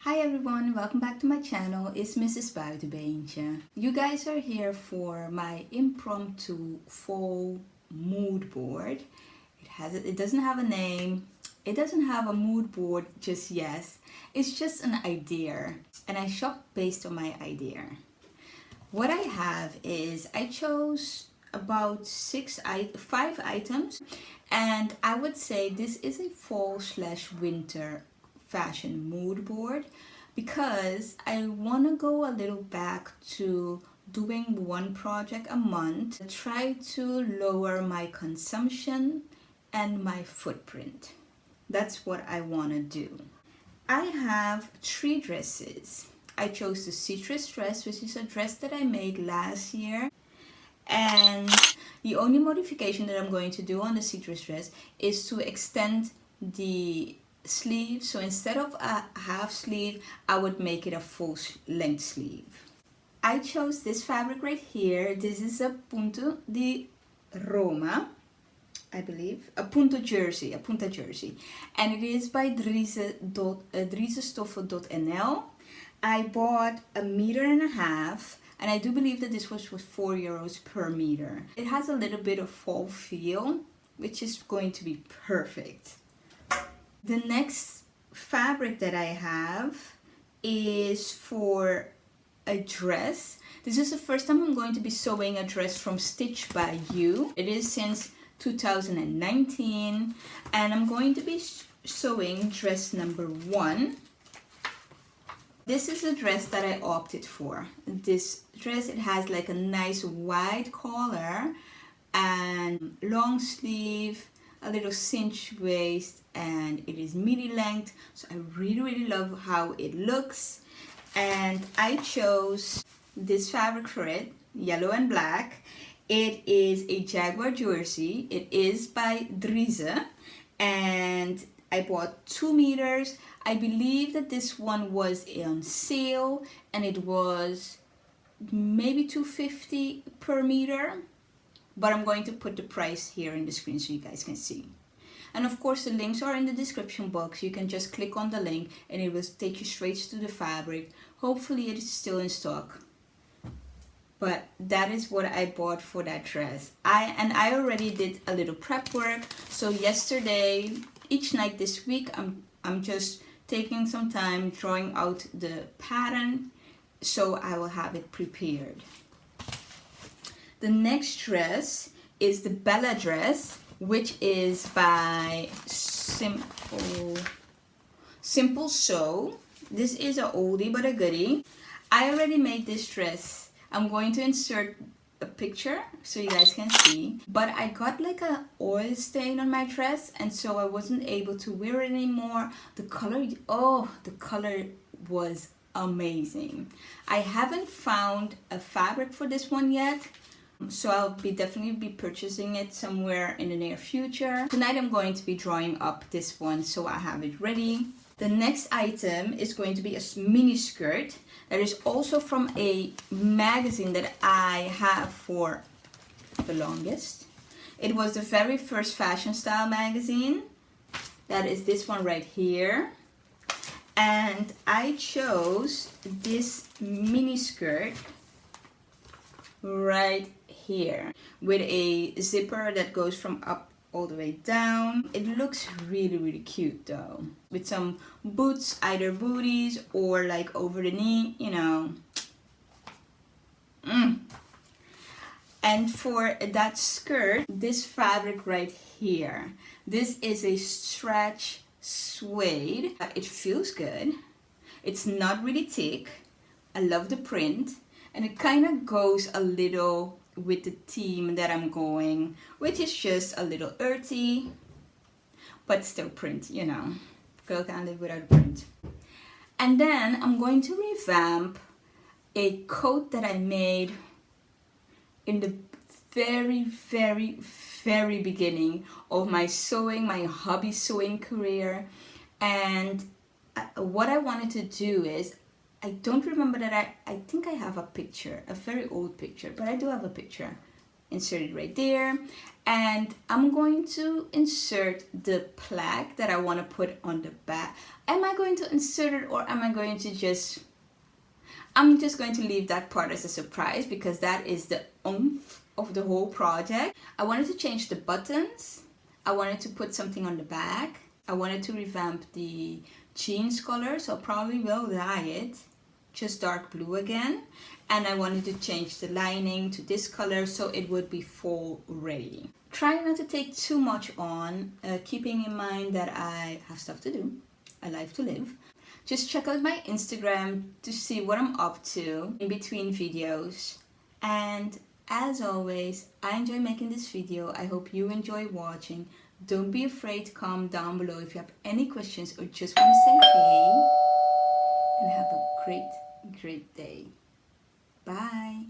Hi everyone, welcome back to my channel. It's Mrs. Buitenbeentje. You guys are here for my impromptu fall mood board. It doesn't have a name. It doesn't have a mood board just yet. It's just an idea, and I shop based on my idea. What I have is I chose about 5 items, and I would say this is a fall/winter fashion mood board because I want to go a little back to doing one project a month, try to lower my consumption and my footprint. That's what I want to do. I have 3 dresses. I chose the citrus dress, which is a dress that I made last year, and the only modification that I'm going to do on the citrus dress is to extend the sleeve. So instead of a half sleeve, I would make it a full length sleeve. I chose this fabric right here. This is a Punta di Roma, I believe, a Punta jersey, and it is by drizestoffen.nl. I bought 1.5 meters, and I do believe that this was for €4 per meter. It has a little bit of fall feel, which is going to be perfect. The next fabric that I have is for a dress. This is the first time I'm going to be sewing a dress from Stitch by You. It is since 2019, and I'm going to be sewing dress number 1. This is the dress that I opted for. This dress, it has like a nice wide collar and long sleeve, a little cinch waist, and it is midi length, so I really love how it looks. And I chose this fabric for it, yellow and black. It is a Jacquard jersey. It is by Drize, and I bought 2 meters. I believe that this one was on sale, and it was maybe $2.50 per meter, but I'm going to put the price here in the screen so you guys can see. And of course the links are in the description box. You can just click on the link and it will take you straight to the fabric. Hopefully it is still in stock. But that is what I bought for that dress. I already did a little prep work. So yesterday, each night this week, I'm just taking some time drawing out the pattern so I will have it prepared. The next dress is the Bella dress, which is by Simple Sew. This is a oldie but a goodie. I already made this dress. I'm going to insert a picture so you guys can see. But I got like an oil stain on my dress, and so I wasn't able to wear it anymore. The color was amazing. I haven't found a fabric for this one yet, so I'll definitely be purchasing it somewhere in the near future. Tonight I'm going to be drawing up this one so I have it ready. The next item is going to be a mini skirt that is also from a magazine that I have for the longest. It was the very first Fashion Style magazine. That is this one right here. And I chose this mini skirt right here with a zipper that goes from up all the way down. It looks really cute though, with some boots, either booties or like over the knee, you know. And for that skirt, this fabric right here, this is a stretch suede. It feels good. It's not really thick. I love the print, and it kind of goes a little with the theme that I'm going, which is just a little earthy, but still print, you know. Girl can't live without print. And then I'm going to revamp a coat that I made in the very beginning of my hobby sewing career. And what I wanted to do is, I don't remember that I think I have a picture, a very old picture, but I do have a picture. insert it right there. And I'm going to insert the plaque that I want to put on the back. Am I going to insert it, or am I going to just... I'm just going to leave that part as a surprise, because that is the oomph of the whole project. I wanted to change the buttons. I wanted to put something on the back. I wanted to revamp the jeans color, so I probably will dye it just dark blue again. And I wanted to change the lining to this color so it would be fall ready. Trying not to take too much on, keeping in mind that I have stuff to do, a life to live. Just check out my Instagram to see what I'm up to in between videos. And as always, I enjoy making this video. I hope you enjoy watching. Don't be afraid to comment down below if you have any questions or just want to say hey. And have a great day. Bye.